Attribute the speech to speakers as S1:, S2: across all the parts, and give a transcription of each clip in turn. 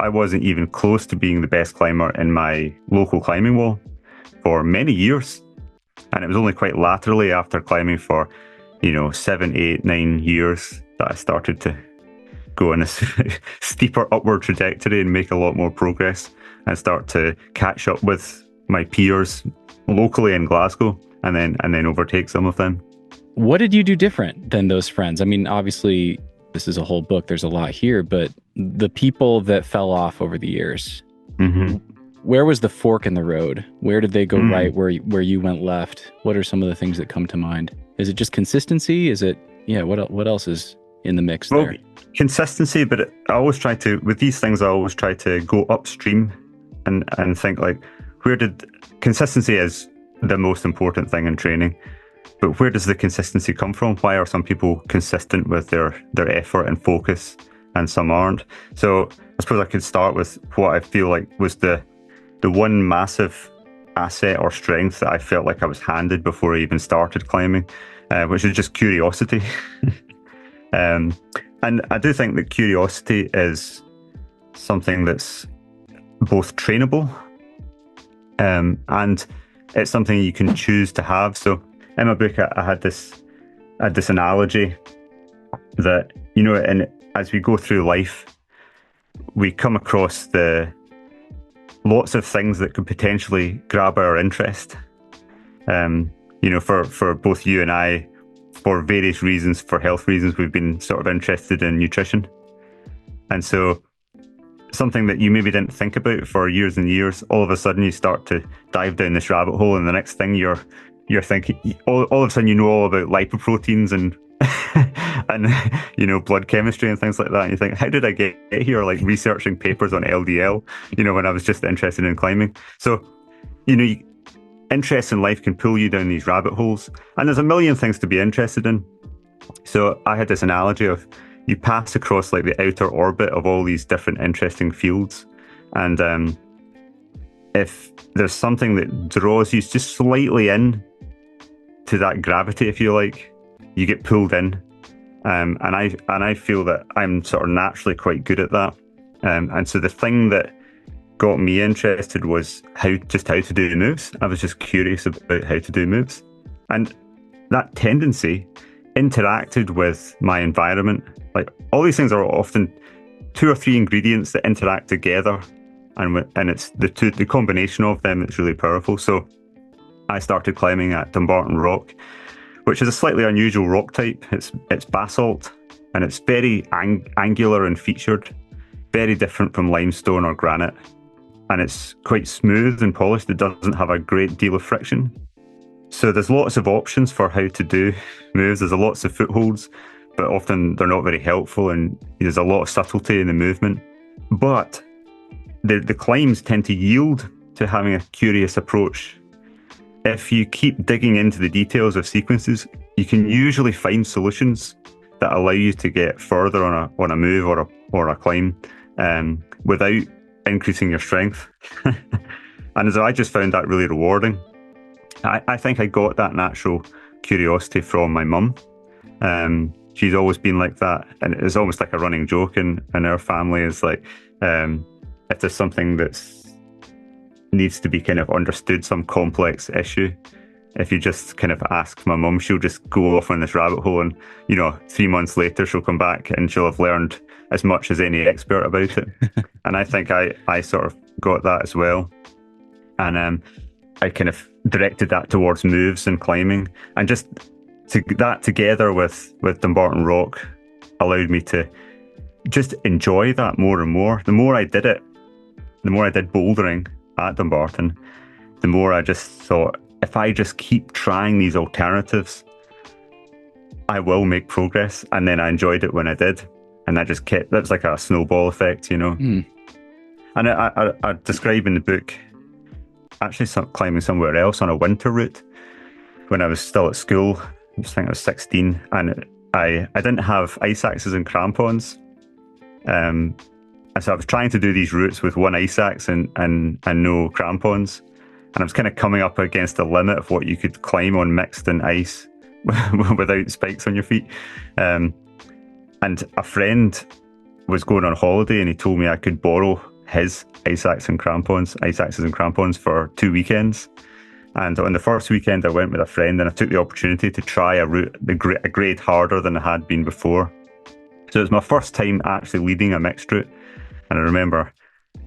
S1: I wasn't even close to being the best climber in my local climbing wall for many years. And it was only quite laterally after climbing for, 7, 8, 9 years that I started to go on a steeper upward trajectory and make a lot more progress and start to catch up with my peers locally in Glasgow and then overtake some of them.
S2: What did you do different than those friends? I mean, obviously, this is a whole book. There's a lot here, but the people that fell off over the years,
S1: Mm-hmm.
S2: where was the fork in the road? Where did they go
S1: Mm.
S2: right? Where you went left? What are some of the things that come to mind? Is it just consistency? Is it, yeah, what else is in the mix
S1: Well,
S2: there?
S1: consistency, but I always try to, with these things, I always try to go upstream and think like, consistency is the most important thing in training, but where does the consistency come from? Why are some people consistent with their effort and focus and some aren't? So I suppose I could start with what I feel like was the one massive asset or strength that I felt like I was handed before I even started climbing, which is just curiosity. And I do think that curiosity is something that's both trainable, and it's something you can choose to have. So in my book, I had this analogy that, and as we go through life, we come across the lots of things that could potentially grab our interest. For both you and I, for various reasons, for health reasons, we've been sort of interested in nutrition. And so something that you maybe didn't think about for years and years, all of a sudden you start to dive down this rabbit hole, and the next thing you're thinking, all of a sudden you know all about lipoproteins and and blood chemistry and things like that, and you think, how did I get here, like researching papers on LDL, when I was just interested in climbing. So interest in life can pull you down these rabbit holes, and there's a million things to be interested in. So I had this analogy of, you pass across like the outer orbit of all these different interesting fields, and if there's something that draws you just slightly in to that gravity, if you like, you get pulled in. And I feel that I'm sort of naturally quite good at that. And so the thing that got me interested was how to do moves. I was just curious about how to do moves. And that tendency interacted with my environment. Like, all these things are often 2 or 3 ingredients that interact together, and it's the combination of them that's really powerful. So I started climbing at Dumbarton Rock, which is a slightly unusual rock type. It's basalt, and it's very angular and featured, very different from limestone or granite. And it's quite smooth and polished. It doesn't have a great deal of friction. So there's lots of options for how to do moves. There's lots of footholds, but often they're not very helpful, and there's a lot of subtlety in the movement. But the climbs tend to yield to having a curious approach. If you keep digging into the details of sequences, you can usually find solutions that allow you to get further on a move or a climb, without increasing your strength. And so I just found that really rewarding. I think I got that natural curiosity from my mum. She's always been like that, and it's almost like a running joke in our family. Is like, if there's something that's needs to be kind of understood, some complex issue, if you just kind of ask my mum, she'll just go off on this rabbit hole, and 3 months later she'll come back and she'll have learned as much as any expert about it. And I think I sort of got that as well, and I kind of directed that towards moves and climbing, and just that together with Dumbarton Rock allowed me to just enjoy that more and more. The more I did it, the more I did bouldering at Dumbarton, the more I just thought, if I just keep trying these alternatives, I will make progress. And then I enjoyed it when I did, and I just kept. That's like a snowball effect,
S2: Mm.
S1: And I describe in the book actually climbing somewhere else on a winter route when I was still at school. I think I was 16, and I didn't have ice axes and crampons. And so I was trying to do these routes with one ice axe and no crampons. And I was kind of coming up against the limit of what you could climb on mixed and ice without spikes on your feet. And a friend was going on holiday, and he told me I could borrow his ice axes and crampons for 2 weekends. And on the first weekend, I went with a friend and I took the opportunity to try a route a grade harder than I had been before. So it was my first time actually leading a mixed route. And I remember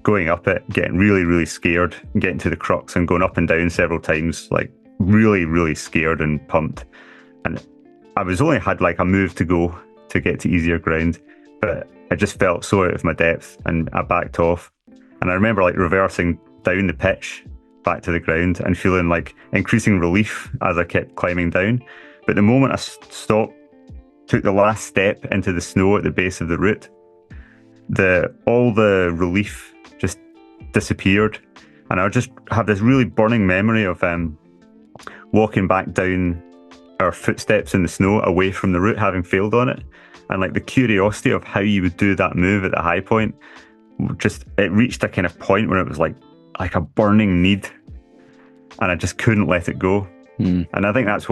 S1: going up it, getting really, really scared, getting to the crux and going up and down several times, like really, really scared and pumped. And I was only had like a move to go to get to easier ground, but I just felt so out of my depth and I backed off. And I remember like reversing down the pitch back to the ground and feeling like increasing relief as I kept climbing down. But the moment I stopped, took the last step into the snow at the base of the route, all the relief just disappeared. And I just have this really burning memory of walking back down our footsteps in the snow away from the route, having failed on it. And like the curiosity of how you would do that move at the high point, it reached a kind of point where it was like a burning need, and I just couldn't let it go. And I think that's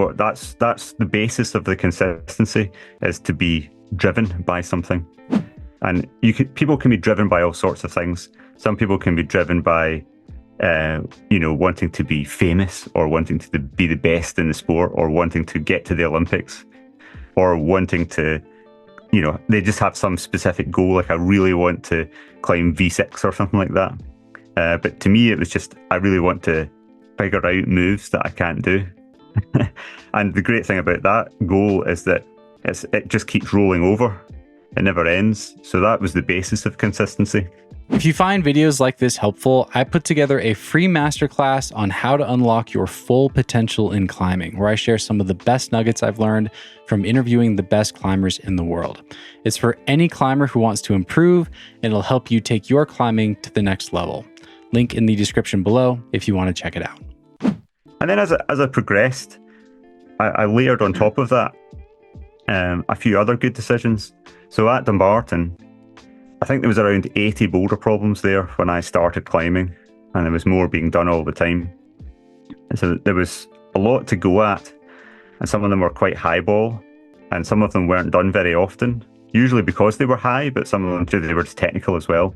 S1: the basis of the consistency, is to be driven by something. And people can be driven by all sorts of things. Some people can be driven by wanting to be famous, or wanting to be the best in the sport, or wanting to get to the Olympics, or wanting to, they just have some specific goal, like I really want to climb V6 or something like that. But to me, it was just, I really want to figure out moves that I can't do. And the great thing about that goal is that it just keeps rolling over. It never ends. So that was the basis of consistency.
S2: If you find videos like this helpful, I put together a free masterclass on how to unlock your full potential in climbing, where I share some of the best nuggets I've learned from interviewing the best climbers in the world. It's for any climber who wants to improve, and it'll help you take your climbing to the next level. Link in the description below if you want to check it out.
S1: And then as I progressed, I layered on top of that a few other good decisions. So at Dumbarton, I think there was around 80 boulder problems there when I started climbing, and there was more being done all the time. And so there was a lot to go at, and some of them were quite highball, and some of them weren't done very often, usually because they were high, but some of them too, they were just technical as well.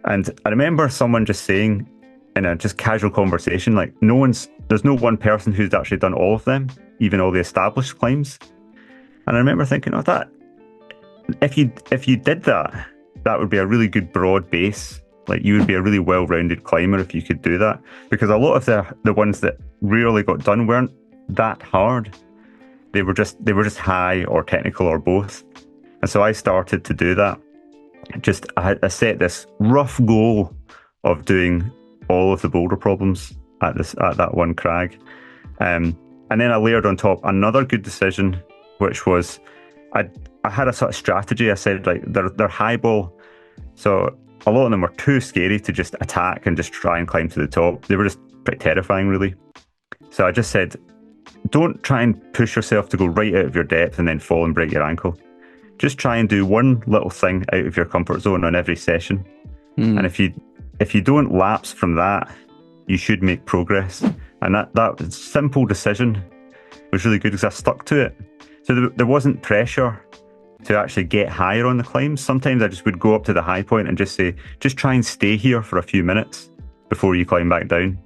S1: And I remember someone just saying in a just casual conversation, like, there's no one person who's actually done all of them, even all the established climbs. And I remember thinking, that if you did that, that would be a really good broad base. Like, you would be a really well-rounded climber if you could do that. Because a lot of the ones that rarely got done weren't that hard. They were just high or technical or both. And so I started to do that. I set this rough goal of doing all of the boulder problems at that one crag. And then I layered on top another good decision, which was I had a sort of strategy. I said, like, they're highball, so a lot of them were too scary to just attack and just try and climb to the top. They were just pretty terrifying, really. So I just said, don't try and push yourself to go right out of your depth and then fall and break your ankle. Just try and do one little thing out of your comfort zone on every session. And if you don't lapse from that, you should make progress. And that simple decision was really good because I stuck to it. So there wasn't pressure to actually get higher on the climbs. Sometimes I just would go up to the high point and just say, just try and stay here for a few minutes before you climb back down.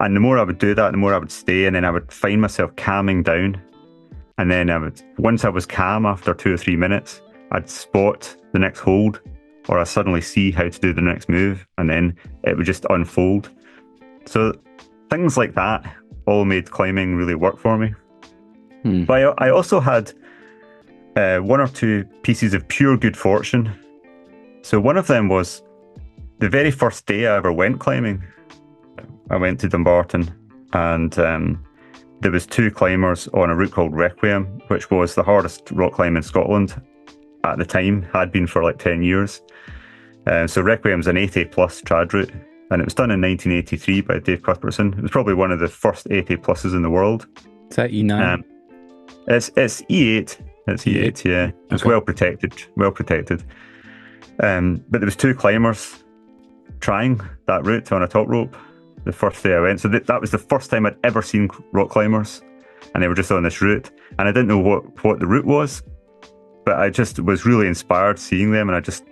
S1: And the more I would do that, the more I would stay, and then I would find myself calming down. And then once I was calm after 2 or 3 minutes, I'd spot the next hold, or I'd suddenly see how to do the next move, and then it would just unfold. So things like that all made climbing really work for me. But I also had 1 or 2 pieces of pure good fortune. So one of them was the very first day I ever went climbing. I went to Dumbarton, and there was 2 climbers on a route called Requiem, which was the hardest rock climb in Scotland at the time, had been for like 10 years. So Requiem's an 8A plus trad route, and it was done in 1983 by Dave Cuthbertson. It was probably one of the first 8A pluses in the world.
S2: Is that E9?
S1: It's E8. It's E8, yeah. It's
S2: Okay.
S1: well protected. But there was 2 climbers trying that route on a top rope the first day I went. So that was the first time I'd ever seen rock climbers, and they were just on this route. And I didn't know what the route was, but I just was really inspired seeing them, and I just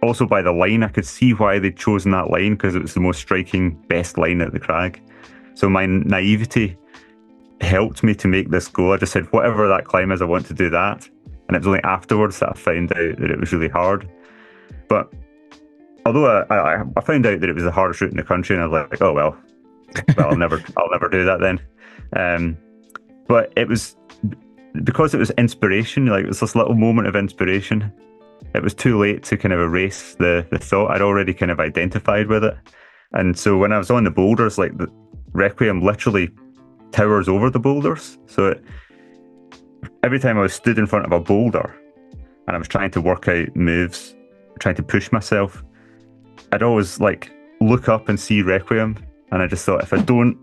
S1: also by the line, I could see why they'd chosen that line, because it was the most striking, best line at the crag. So my naivety helped me to make this go. I just said, whatever that climb is, I want to do that. And it was only afterwards that I found out that it was really hard. But although I found out that it was the hardest route in the country, and I was like, oh well, I'll never do that then. But it was because it was inspiration. Like, it was this little moment of inspiration. It was too late to kind of erase the thought. I'd already kind of identified with it. And so when I was on the boulders, like, the Requiem literally towers over the boulders. So every time I was stood in front of a boulder and I was trying to work out moves, trying to push myself, I'd always like look up and see Requiem, and I just thought, if I don't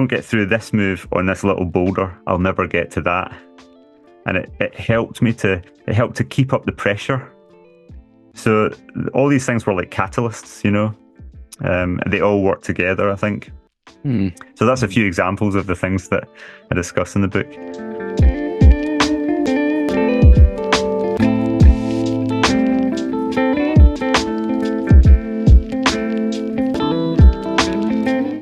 S1: get through this move on this little boulder, I'll never get to that. And it helped to keep up the pressure. So all these things were like catalysts, you know. They all work together, I think. So that's a few examples of the things that I discuss in the book.